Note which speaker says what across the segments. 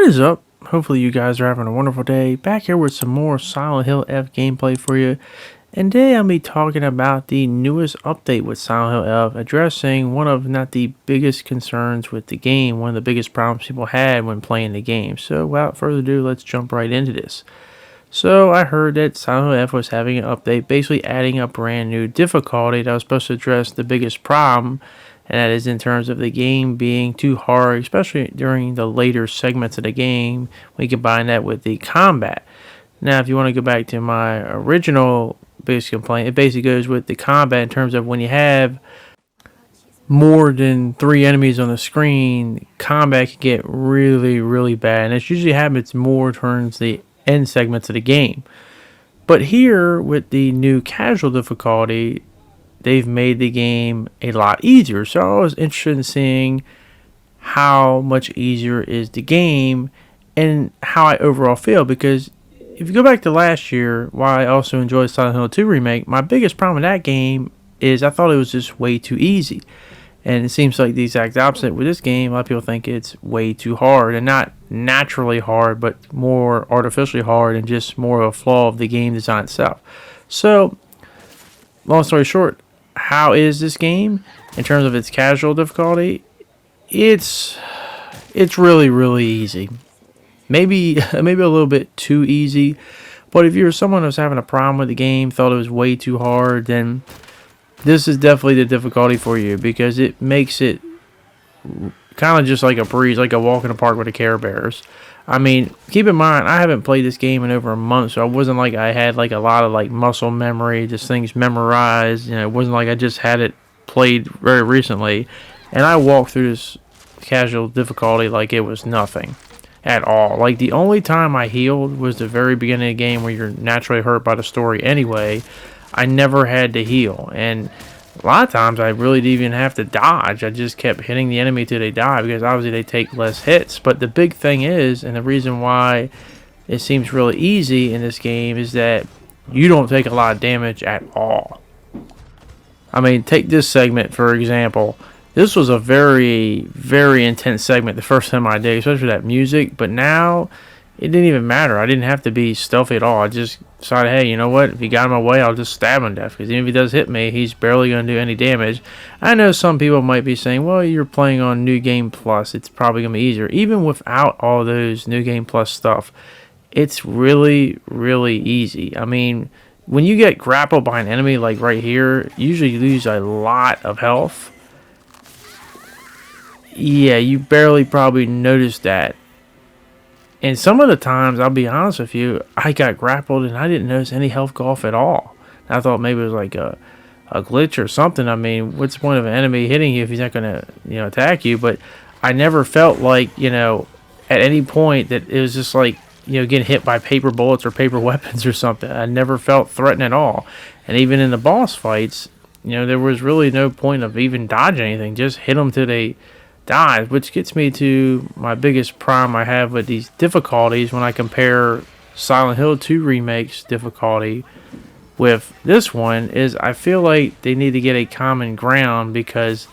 Speaker 1: is up? Hopefully you guys are having a wonderful day. Back here with some more Silent Hill F gameplay for you. And today I'll be talking about the newest update with Silent Hill F, addressing one of not the biggest concerns with the game, one of the biggest problems people had when playing the game. So without further ado, let's jump right into this. So I heard that Silent Hill F was having an update, basically adding a brand new difficulty that was supposed to address the biggest problem, and that is in terms of the game being too hard, especially during the later segments of the game. We combine that with the combat. Now, if you want to go back to my original biggest complaint, it basically goes with the combat in terms of when you have more than 3 enemies on the screen, combat can get really, really bad. And it usually happens more towards the end segments of the game. But here, with the new casual difficulty, they've made the game a lot easier. So I was interested in seeing how much easier is the game and how I overall feel, because if you go back to last year, while I also enjoyed Silent Hill 2 Remake, my biggest problem with that game is I thought it was just way too easy. And it seems like the exact opposite with this game. A lot of people think it's way too hard, and not naturally hard, but more artificially hard and just more of a flaw of the game design itself. So, long story short, how is this game in terms of its casual difficulty? It's really, really easy. Maybe a little bit too easy. But if you're someone who's having a problem with the game, thought it was way too hard, then this is definitely the difficulty for you, because it makes it kind of just like a breeze, like a walk in the park with the Care Bears. I mean, keep in mind, I haven't played this game in over a month, so it wasn't like I had like a lot of like muscle memory, just things memorized. You know, it wasn't like I just had it played very recently. And I walked through this casual difficulty like it was nothing at all. Like, the only time I healed was the very beginning of the game, where you're naturally hurt by the story anyway. I never had to heal, and a lot of times I really didn't even have to dodge. I just kept hitting the enemy till they die, because obviously they take less hits. But the big thing is, and the reason why it seems really easy in this game, is that you don't take a lot of damage at all. I mean, take this segment for example. This was a very, very intense segment the first time I did, especially that music. But now, it didn't even matter. I didn't have to be stealthy at all. I just decided, hey, you know what? If he got in my way, I'll just stab him to death. Because even if he does hit me, he's barely going to do any damage. I know some people might be saying, well, you're playing on New Game Plus. It's probably going to be easier. Even without all those New Game Plus stuff, it's really, really easy. I mean, when you get grappled by an enemy like right here, usually you lose a lot of health. Yeah, you barely probably noticed that. And some of the times, I'll be honest with you, I got grappled and I didn't notice any health go off at all. I thought maybe it was like a glitch or something. I mean, what's the point of an enemy hitting you if he's not going to, attack you? But I never felt like, at any point that it was just like, getting hit by paper bullets or paper weapons or something. I never felt threatened at all. And even in the boss fights, there was really no point of even dodging anything. Just hit them till they died, which gets me to my biggest problem I have with these difficulties when I compare Silent Hill 2 Remake's difficulty with this one. Is I feel like they need to get a common ground, because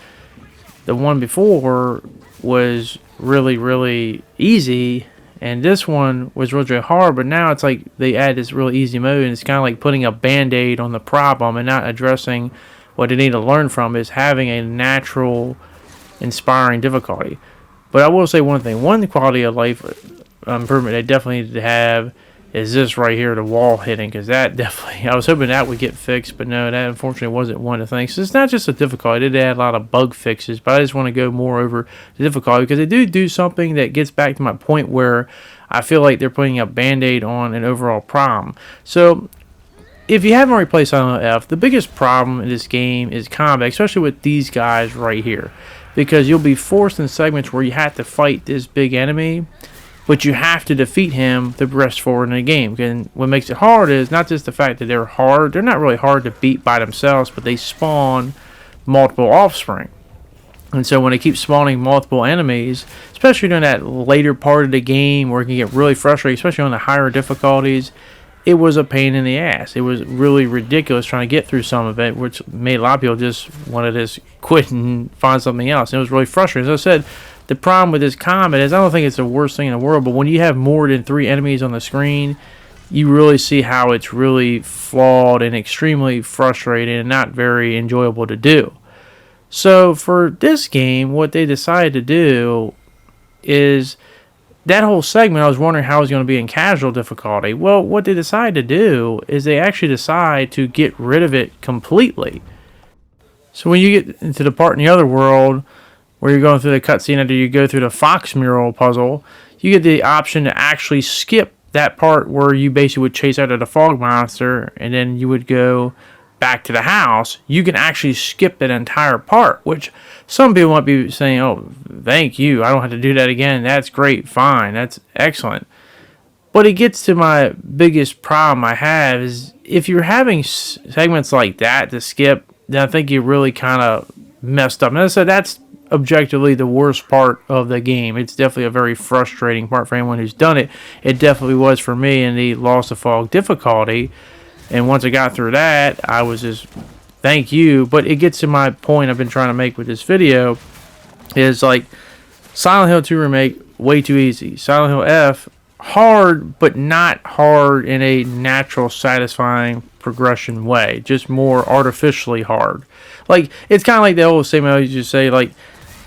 Speaker 1: the one before was really, really easy, and this one was really, really hard. But now it's like they add this really easy mode, and it's kind of like putting a band-aid on the problem and not addressing what they need to learn from, is having a natural, inspiring difficulty. But I will say one thing. One quality of life improvement they definitely need to have is this right here, the wall hitting, because that definitely, I was hoping that would get fixed, but no, that unfortunately wasn't one of the things. So it's not just a difficulty. They did add a lot of bug fixes, but I just want to go more over the difficulty, because they do something that gets back to my point where I feel like they're putting a band-aid on an overall problem. So if you haven't already played Silent Hill F, the biggest problem in this game is combat, especially with these guys right here. Because you'll be forced in segments where you have to fight this big enemy, but you have to defeat him to progress forward in the game. And what makes it hard is not just the fact that they're hard. They're not really hard to beat by themselves, but they spawn multiple offspring. And so when they keep spawning multiple enemies, especially during that later part of the game where it can get really frustrating, especially on the higher difficulties, it was a pain in the ass. It was really ridiculous trying to get through some of it, which made a lot of people just want to just quit and find something else. It was really frustrating. As I said, The problem with this combat is I don't think it's the worst thing in the world, but when you have more than 3 enemies on the screen, you really see how it's really flawed and extremely frustrating and not very enjoyable to do. So for this game, what they decided to do is that whole segment, I was wondering how it was going to be in casual difficulty. Well, what they decided to do is they actually decide to get rid of it completely. So when you get into the part in the other world where you're going through the cutscene after you go through the Fox mural puzzle, you get the option to actually skip that part where you basically would chase out of the fog monster and then you would go back to the house. You can actually skip that entire part, which some people might be saying, oh, thank you, I don't have to do that again. That's great, fine, that's excellent. But it gets to my biggest problem I have is if you're having segments like that to skip, then I think you really kind of messed up. And as I said, that's objectively the worst part of the game. It's definitely a very frustrating part for anyone who's done it. It definitely was for me in the Lost to Fog difficulty. And once I got through that, I was just, thank you. But it gets to my point I've been trying to make with this video is like Silent Hill 2 Remake, way too easy. SilentHillf, hard, but not hard in a natural, satisfying progression way. Just more artificially hard. Like, it's kind of like the old statement I used to say, like,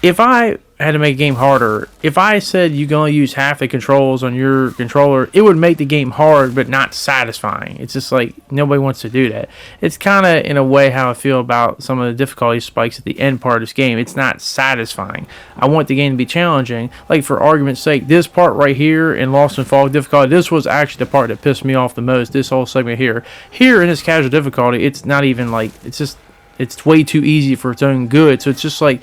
Speaker 1: if I had to make a game harder, if I said you can only use half the controls on your controller, it would make the game hard but not satisfying. It's just like nobody wants to do that. It's kind of in a way how I feel about some of the difficulty spikes at the end part of this game. It's not satisfying. I want the game to be challenging. Like, for argument's sake, this part right here in Lost in Fog difficulty, this was actually the part that pissed me off the most, this whole segment here. Here in this casual difficulty, it's not even like, it's way too easy for its own good. So it's just like,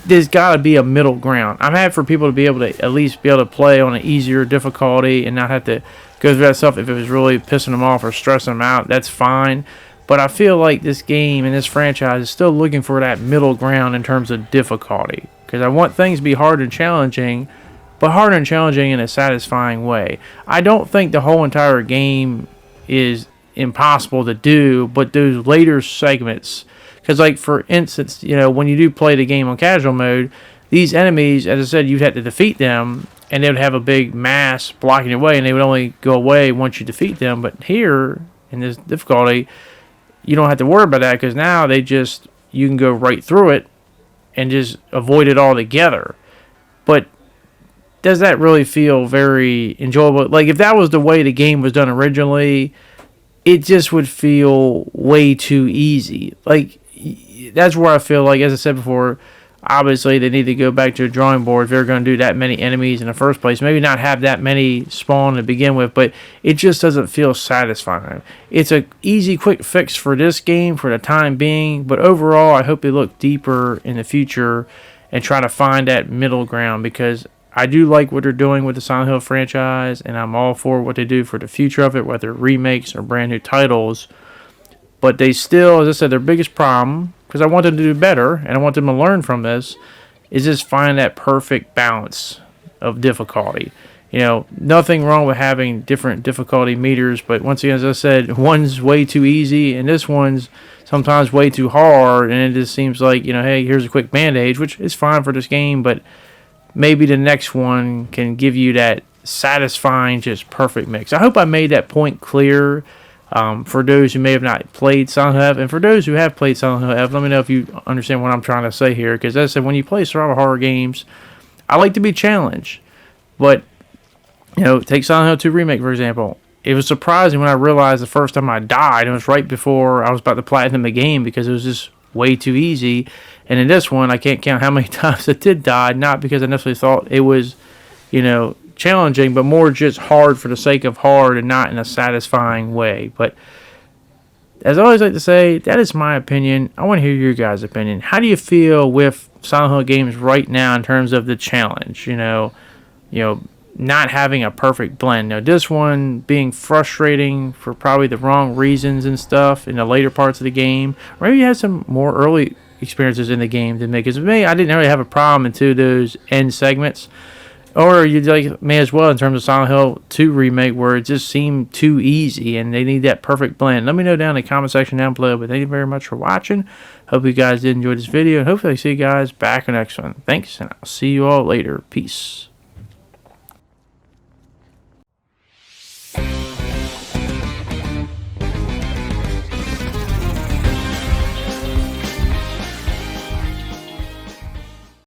Speaker 1: there's got to be a middle ground. I'm happy for people to be able to at least be able to play on an easier difficulty and not have to go through that stuff if it was really pissing them off or stressing them out. That's fine. But I feel like this game and this franchise is still looking for that middle ground in terms of difficulty. Because I want things to be hard and challenging, but hard and challenging in a satisfying way. I don't think the whole entire game is impossible to do, but those later segments, because like for instance, you know, when you do play the game on casual mode, these enemies, as I said, you'd have to defeat them and they would have a big mass blocking your way and they would only go away once you defeat them. But here in this difficulty, you don't have to worry about that because now you can go right through it and just avoid it altogether. But does that really feel very enjoyable? Like, if that was the way the game was done originally, it just would feel way too easy. Like, that's where I feel like, as I said before, obviously they need to go back to the drawing board if they're going to do that many enemies in the first place. Maybe not have that many spawn to begin with, but it just doesn't feel satisfying. It's a easy, quick fix for this game for the time being, but overall I hope they look deeper in the future and try to find that middle ground, because I do like what they're doing with the Silent Hill franchise, and I'm all for what they do for the future of it, whether remakes or brand new titles. But they still, as I said, their biggest problem, because I want them to do better, and I want them to learn from this, is just find that perfect balance of difficulty. You know, nothing wrong with having different difficulty meters, but once again, as I said, one's way too easy, and this one's sometimes way too hard, and it just seems like, you know, hey, here's a quick bandage, which is fine for this game, but maybe the next one can give you that satisfying, just perfect mix. I hope I made that point clear. For those who may have not played SilentHill, and for those who have played SilentHill, let me know if you understand what I'm trying to say here. Because as I said, when you play survival horror games, I like to be challenged. But, you know, take Silent Hill 2 Remake, for example. It was surprising when I realized the first time I died, it was right before I was about to platinum the game, because it was just way too easy. And in this one, I can't count how many times I did die, not because I necessarily thought it was, you know, challenging, but more just hard for the sake of hard and not in a satisfying way. But as I always like to say, that is my opinion. I want to hear your guys' opinion. How do you feel with Silent Hill games right now in terms of the challenge? You know, not having a perfect blend. Now, this one being frustrating for probably the wrong reasons and stuff in the later parts of the game. Or maybe you had some more early experiences in the game than me. Because with me, I didn't really have a problem until those end segments. Or you like may as well in terms of Silent Hill 2 remake where it just seemed too easy and they need that perfect blend. Let me know down in the comment section down below. But thank you very much for watching. Hope you guys did enjoy this video, and hopefully I see you guys back in the next one. Thanks, and I'll see you all later. Peace.